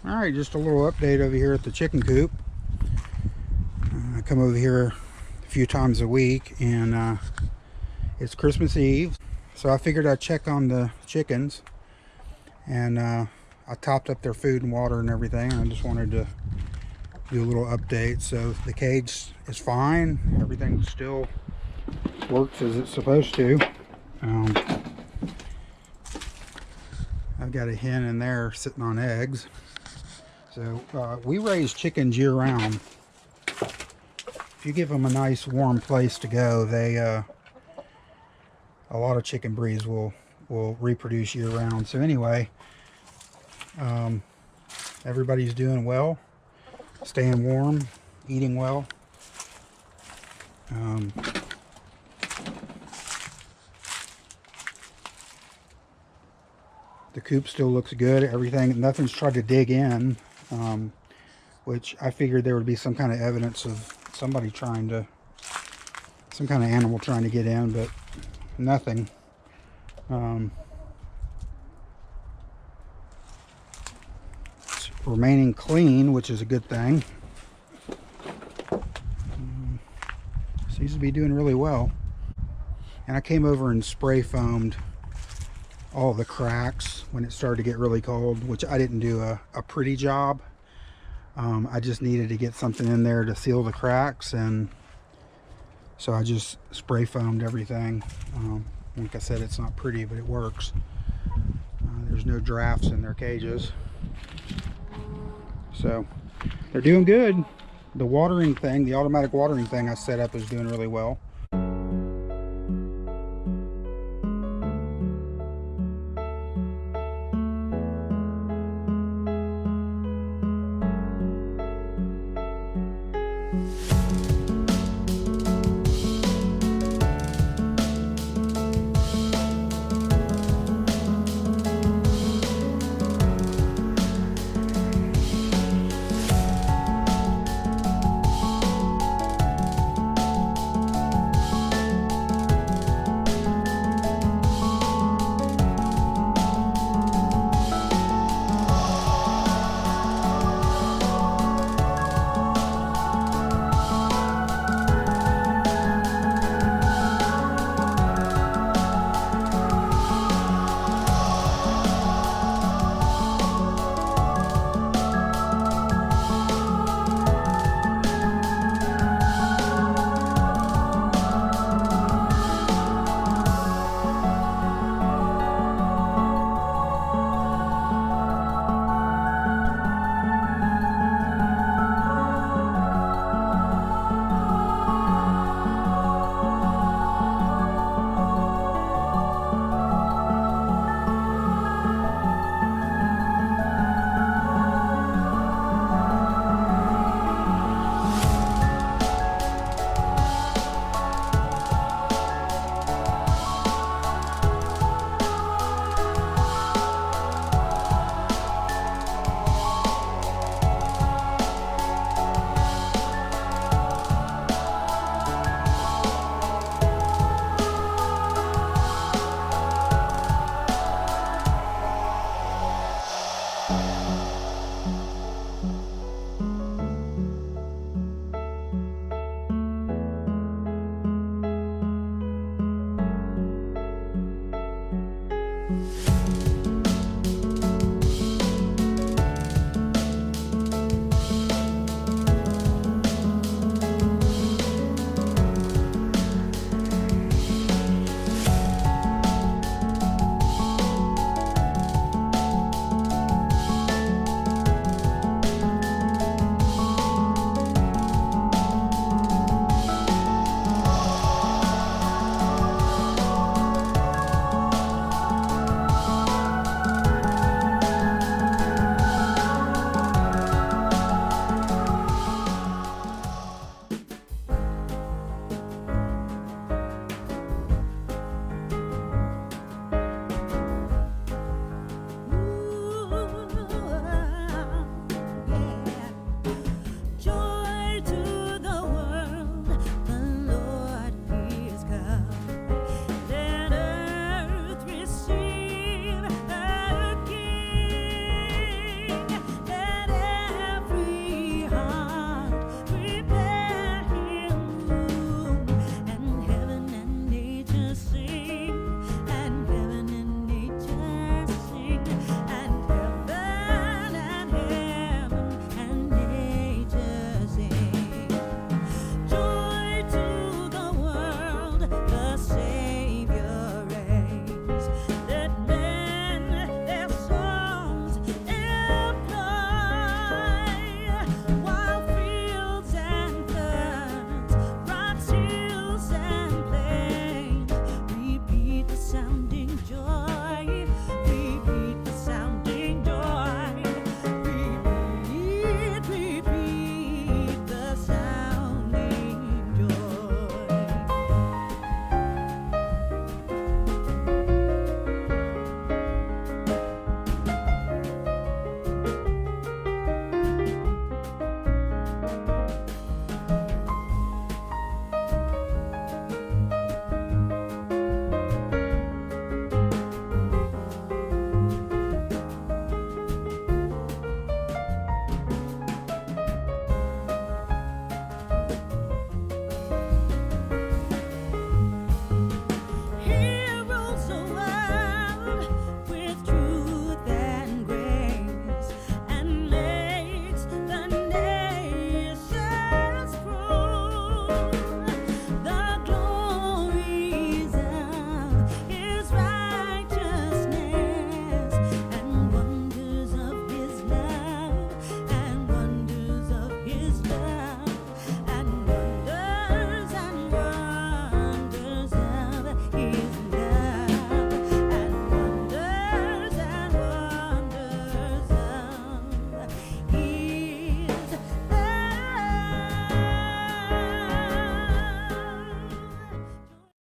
Alright, just a little update over here at the chicken coop. I come over here a few times a week, and it's Christmas Eve, so I figured I'd check on the chickens, and I topped up their food and water and everything. I just wanted to do a little update. So the cage is fine, everything still works as it's supposed to. I've got a hen in there sitting on eggs. So we raise chickens year round. If you give them a nice warm place to go, they a lot of chicken breeds will reproduce year round. So anyway, everybody's doing well, staying warm, eating well. The coop still looks good. Everything, nothing's tried to dig in. Which I figured there would be some kind of evidence of somebody trying to, some kind of animal trying to get in, but nothing. It's remaining clean, which is a good thing. Seems to be doing really well. And I came over and spray foamed all the cracks when it started to get really cold, which I didn't do a pretty job. I just needed to get something in there to seal the cracks, and so I just spray foamed everything. Like I said, it's not pretty, but it works. There's no drafts in their cages, so they're doing good. The watering thing, the automatic watering thing I set up, is doing really well.